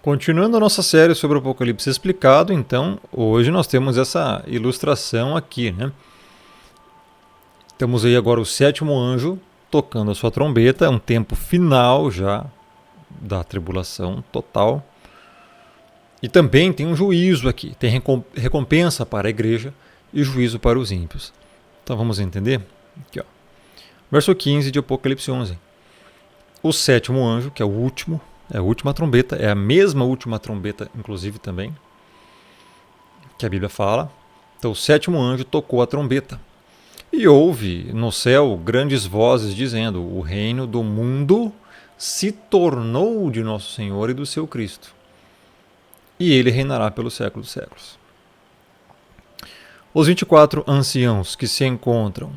Continuando a nossa série sobre o Apocalipse explicado, então, hoje nós temos essa ilustração aqui, né? Temos aí agora o sétimo anjo tocando a sua trombeta, um tempo final já da tribulação total. E também tem um juízo aqui, tem recompensa para a igreja e juízo para os ímpios. Então vamos entender? Aqui, ó. Verso 15 de Apocalipse 11. O sétimo anjo, que é o último, é a última trombeta, é a mesma última trombeta, inclusive também, que a Bíblia fala. Então o sétimo anjo tocou a trombeta. E houve no céu grandes vozes dizendo: o reino do mundo se tornou de nosso Senhor e do seu Cristo, e ele reinará pelos séculos dos séculos. Os 24 anciãos que se encontram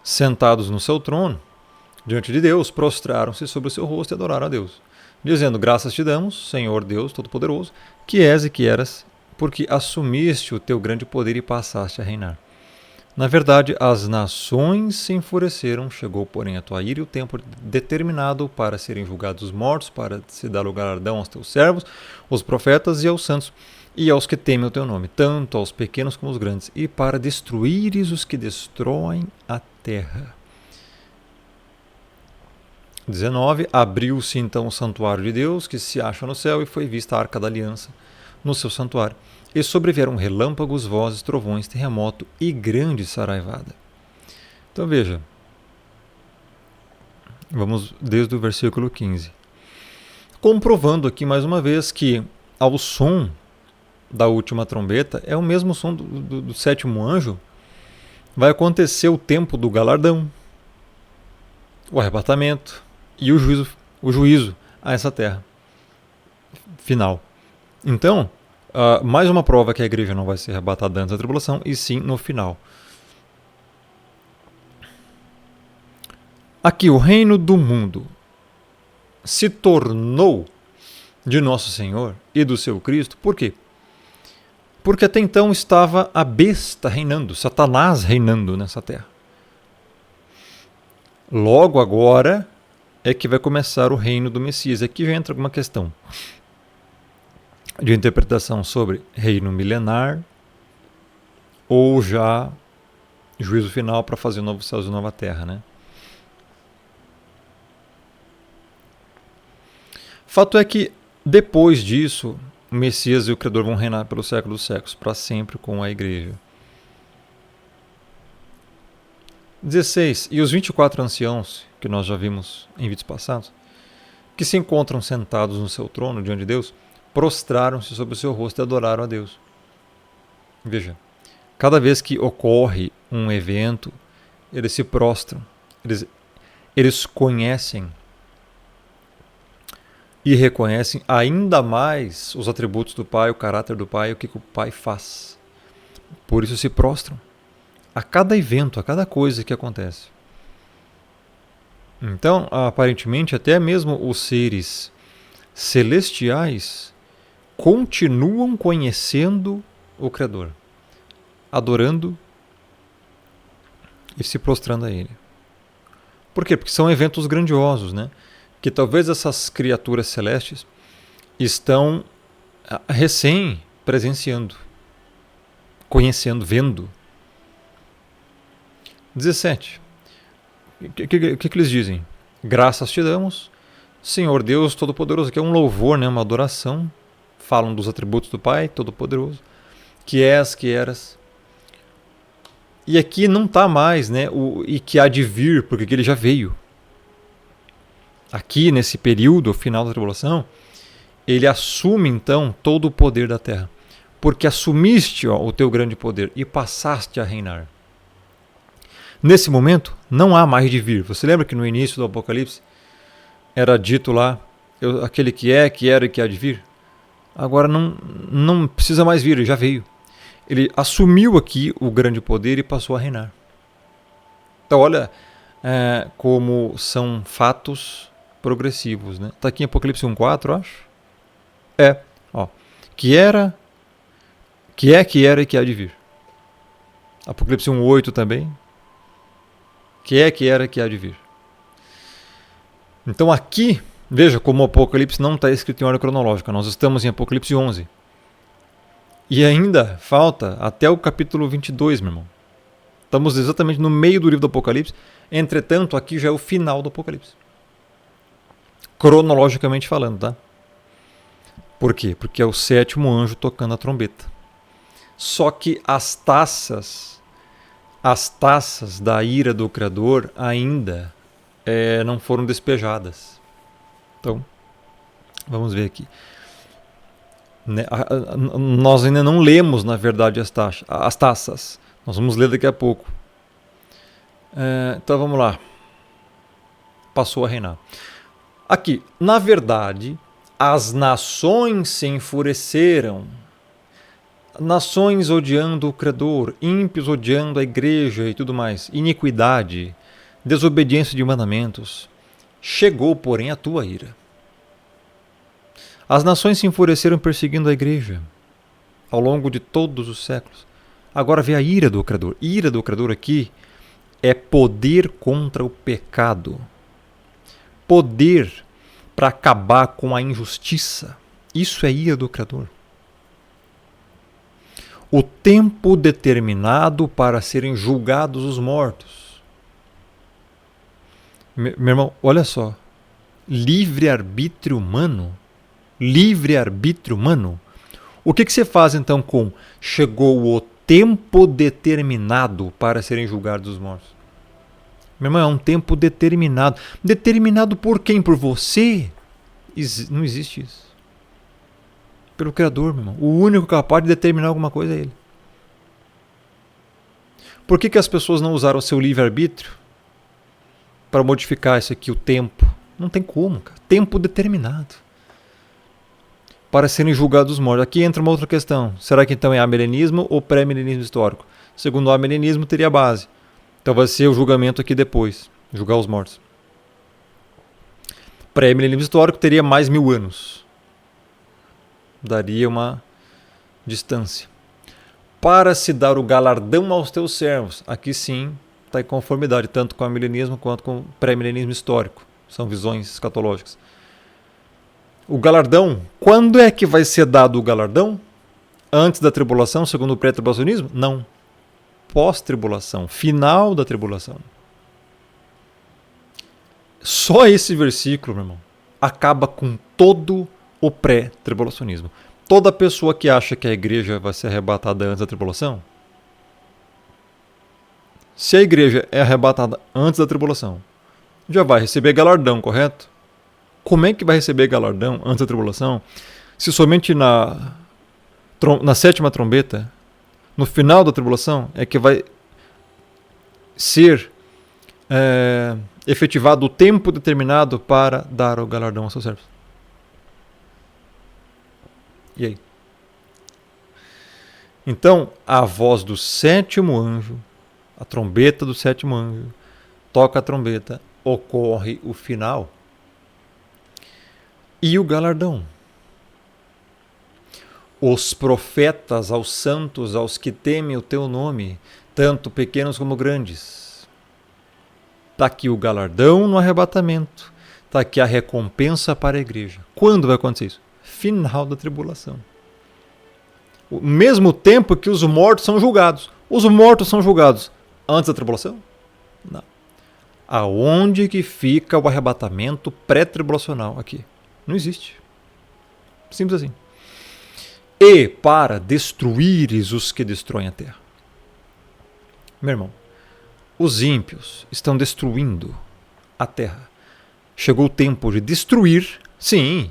sentados no seu trono, diante de Deus, prostraram-se sobre o seu rosto e adoraram a Deus, dizendo: graças te damos, Senhor Deus Todo-Poderoso, que és e que eras, porque assumiste o teu grande poder e passaste a reinar. Na verdade, as nações se enfureceram, chegou, porém, a tua ira e o tempo determinado para serem julgados os mortos, para se dar o galardão aos teus servos, os profetas e aos santos, e aos que temem o teu nome, tanto aos pequenos como aos grandes, e para destruíres os que destroem a terra. 19. Abriu-se então o santuário de Deus, que se acha no céu, e foi vista a arca da aliança no seu santuário. E sobrevieram relâmpagos, vozes, trovões, terremoto e grande saraivada. Então veja, vamos desde o versículo 15. Comprovando aqui mais uma vez que ao som da última trombeta é o mesmo som do sétimo anjo, vai acontecer o tempo do galardão, o arrebatamento e o juízo a essa terra final. Então, mais uma prova que a igreja não vai ser arrebatada antes da tribulação, e sim no final. Aqui, o reino do mundo se tornou de nosso Senhor e do seu Cristo. Por quê? Porque até então estava a besta reinando, Satanás reinando nessa terra. Logo agora é que vai começar o reino do Messias. Aqui já entra alguma questão de interpretação sobre reino milenar ou já juízo final para fazer o novo céu e nova terra, né? Fato é que depois disso, o Messias e o Criador vão reinar pelos séculos dos séculos, para sempre com a igreja. 16. E os 24 anciãos, que nós já vimos em vídeos passados, que se encontram sentados no seu trono diante de Deus, prostraram-se sobre o seu rosto e adoraram a Deus. Veja, cada vez que ocorre um evento, eles se prostram, eles conhecem e reconhecem ainda mais os atributos do Pai, o caráter do Pai, o que o Pai faz. Por isso se prostram a cada evento, a cada coisa que acontece. Então, aparentemente, até mesmo os seres celestiais continuam conhecendo o Criador, adorando e se prostrando a Ele. Por quê? Porque são eventos grandiosos, né? Que talvez essas criaturas celestes estão recém presenciando, conhecendo, vendo. 17. O que eles dizem? Graças te damos, Senhor Deus Todo-Poderoso, que é um louvor, né? Uma adoração. Falam dos atributos do Pai Todo-Poderoso, que és, que eras. E aqui não está mais, né? E que há de vir, porque ele já veio. Aqui, nesse período, final da tribulação, ele assume então todo o poder da terra. Porque assumiste o teu grande poder e passaste a reinar. Nesse momento, não há mais de vir. Você lembra que no início do Apocalipse era dito lá, aquele que é, que era e que há de vir? Agora não precisa mais vir, ele já veio. Ele assumiu aqui o grande poder e passou a reinar. Então olha como são fatos progressivos, né? Está aqui em Apocalipse 1:4, acho. Que era, que era e que há de vir. Apocalipse 1:8 também. Que era e que há de vir. Então aqui Veja como o Apocalipse não está escrito em ordem cronológica. Nós estamos em Apocalipse 11. E ainda falta até o capítulo 22, meu irmão. Estamos exatamente no meio do livro do Apocalipse. Entretanto, aqui já é o final do Apocalipse. Cronologicamente falando, tá? Por quê? Porque é o 7º anjo tocando a trombeta. Só que as taças da ira do Criador ainda não foram despejadas. Então, vamos ver aqui. Nós ainda não lemos, na verdade, as taças. Nós vamos ler daqui a pouco. Então vamos lá. Passou a reinar. Aqui, na verdade, as nações se enfureceram. Nações odiando o Criador, ímpios odiando a igreja e tudo mais. Iniquidade, desobediência de mandamentos. Chegou, porém, a tua ira. As nações se enfureceram perseguindo a igreja ao longo de todos os séculos. Agora vê a ira do Criador. Ira do Criador aqui é poder contra o pecado. Poder para acabar com a injustiça. Isso é ira do Criador. O tempo determinado para serem julgados os mortos. Meu irmão, olha só. Livre-arbítrio humano. Livre-arbítrio humano. O que você faz então com chegou o tempo determinado para serem julgados os mortos? Meu irmão, é um tempo determinado. Determinado por quem? Por você? Não existe isso. Pelo Criador, meu irmão. O único capaz de determinar alguma coisa é Ele. Por que as pessoas não usaram o seu livre-arbítrio para modificar isso aqui, o tempo? Não tem como, cara. Tempo determinado. Para serem julgados os mortos. Aqui entra uma outra questão. Será que então é amilenismo ou pré-milenismo histórico? Segundo o amilenismo, teria base. Então vai ser o julgamento aqui depois. Julgar os mortos. Pré-milenismo histórico teria mais 1000 anos. Daria uma distância. Para se dar o galardão aos teus servos. Aqui sim está em conformidade, tanto com o amilenismo quanto com o pré-milenismo histórico. São visões escatológicas. O galardão, quando é que vai ser dado o galardão? Antes da tribulação, segundo o pré-tribulacionismo? Não. Pós-tribulação, final da tribulação. Só esse versículo, meu irmão, acaba com todo o pré-tribulacionismo. Toda pessoa que acha que a igreja vai ser arrebatada antes da tribulação, se a igreja é arrebatada antes da tribulação, já vai receber galardão, correto? Como é que vai receber galardão antes da tribulação, se somente na 7ª trombeta, no final da tribulação, é que vai ser efetivado o tempo determinado para dar o galardão aos seus servos? E aí? Então, a voz do 7º anjo, a trombeta do 7º anjo, toca a trombeta, ocorre o final. E o galardão? Os profetas aos santos, aos que temem o teu nome, tanto pequenos como grandes. Está aqui o galardão no arrebatamento. Está aqui a recompensa para a igreja. Quando vai acontecer isso? Final da tribulação. O mesmo tempo que os mortos são julgados. Os mortos são julgados antes da tribulação? Não. Aonde que fica o arrebatamento pré-tribulacional aqui? Não existe. Simples assim. E para destruíres os que destroem a terra. Meu irmão, os ímpios estão destruindo a terra. Chegou o tempo de destruir, sim.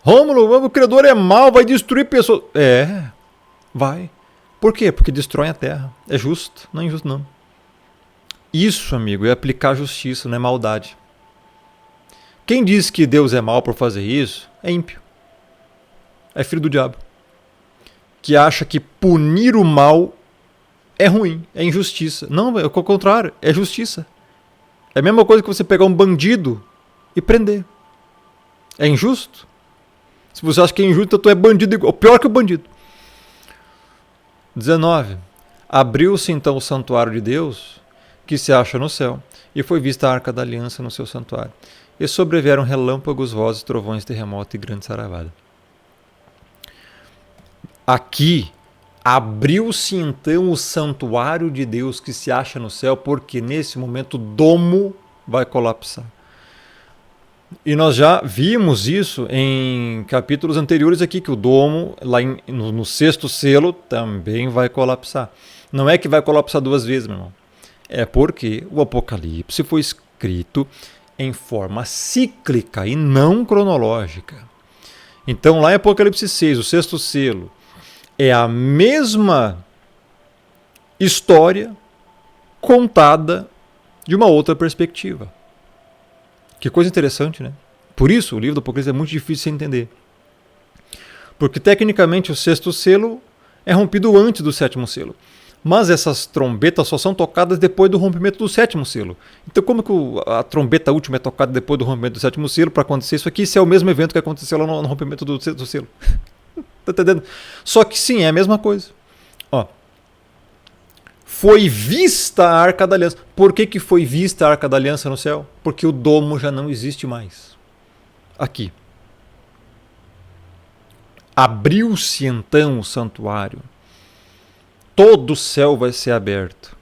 Rômulo, o Criador é mau, vai destruir pessoas. Vai. Por quê? Porque destrói a terra. É justo, não é injusto não. Isso, amigo, é aplicar justiça, não é maldade. Quem diz que Deus é mau por fazer isso é ímpio. É filho do diabo. Que acha que punir o mal é ruim, é injustiça. Não, é o contrário, é justiça. É a mesma coisa que você pegar um bandido e prender. É injusto? Se você acha que é injusto, então tu é bandido igual. Pior que o bandido. 19. Abriu-se então o santuário de Deus, que se acha no céu, e foi vista a arca da aliança no seu santuário. E sobrevieram relâmpagos, vozes, trovões, terremoto e grande saravada. Aqui abriu-se então o santuário de Deus que se acha no céu, porque nesse momento o domo vai colapsar. E nós já vimos isso em capítulos anteriores aqui, que o domo, lá no sexto selo, também vai colapsar. Não é que vai colapsar duas vezes, meu irmão. É porque o Apocalipse foi escrito em forma cíclica e não cronológica. Então, lá em Apocalipse 6, o sexto selo, é a mesma história contada de uma outra perspectiva. Que coisa interessante, né? Por isso, o livro do Apocalipse é muito difícil de se entender. Porque, tecnicamente, o sexto selo é rompido antes do sétimo selo. Mas essas trombetas só são tocadas depois do rompimento do sétimo selo. Então, como que a trombeta última é tocada depois do rompimento do sétimo selo para acontecer isso aqui, se é o mesmo evento que aconteceu lá no rompimento do sexto selo? Tá entendendo? Só que sim, é a mesma coisa. Ó, foi vista a Arca da Aliança. Por que foi vista a Arca da Aliança no céu? Porque o domo já não existe mais. Aqui. Abriu-se então o santuário. Todo o céu vai ser aberto.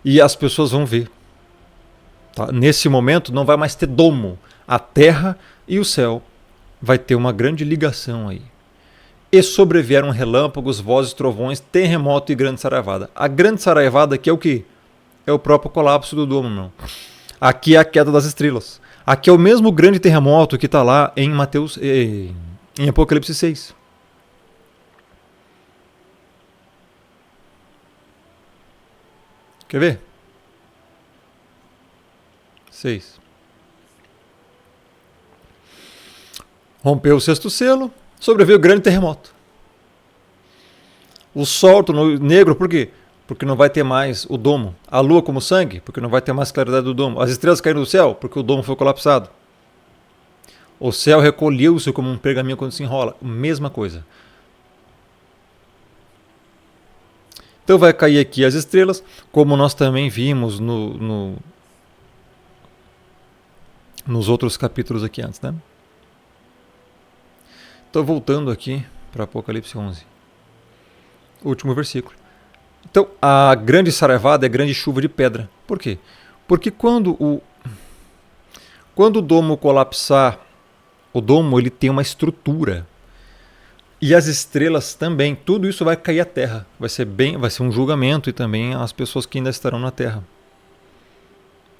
E as pessoas vão ver. Tá? Nesse momento não vai mais ter domo. A terra e o céu vai ter uma grande ligação aí. E sobrevieram relâmpagos, vozes, trovões, terremoto e grande saravada. A grande saravada aqui é o quê? É o próprio colapso do domo, não. Aqui é a queda das estrelas. Aqui é o mesmo grande terremoto que está lá em Mateus, em Apocalipse 6. Quer ver? 6. Rompeu o sexto selo, sobreveio o grande terremoto. O sol tornou negro, por quê? Porque não vai ter mais o domo. A lua como sangue, porque não vai ter mais claridade do domo. As estrelas caíram do céu, porque o domo foi colapsado. O céu recolheu-se como um pergaminho quando se enrola. Mesma coisa. Então vai cair aqui as estrelas, como nós também vimos nos outros capítulos aqui antes, né? Estou voltando aqui para Apocalipse 11. Último versículo. Então, a grande saravada é grande chuva de pedra. Por quê? Porque quando o domo colapsar, o domo ele tem uma estrutura. E as estrelas também. Tudo isso vai cair à terra. Vai ser um julgamento e também as pessoas que ainda estarão na terra.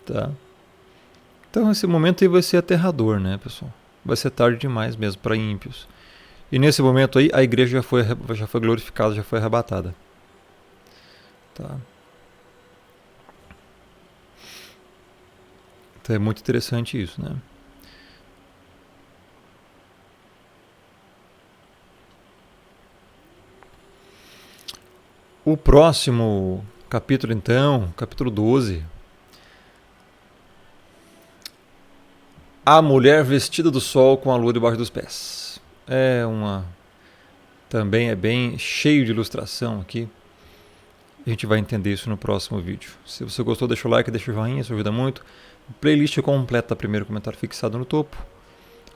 Tá? Então, esse momento aí vai ser aterrador, né, pessoal? Vai ser tarde demais mesmo para ímpios. E nesse momento aí, a igreja já foi glorificada, já foi arrebatada. Tá. Então é muito interessante isso, né? O próximo capítulo, então, capítulo 12. A mulher vestida do sol com a lua debaixo dos pés. Também é bem cheio de ilustração aqui. A gente vai entender isso no próximo vídeo. Se você gostou, deixa o like, deixa o joinha, isso ajuda muito. Playlist completa, primeiro comentário fixado no topo.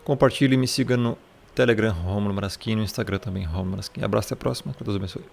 Compartilhe e me siga no Telegram, Rômulo Marasquim, no Instagram também, Rômulo Marasquim. Abraço, até a próxima. Que Deus abençoe.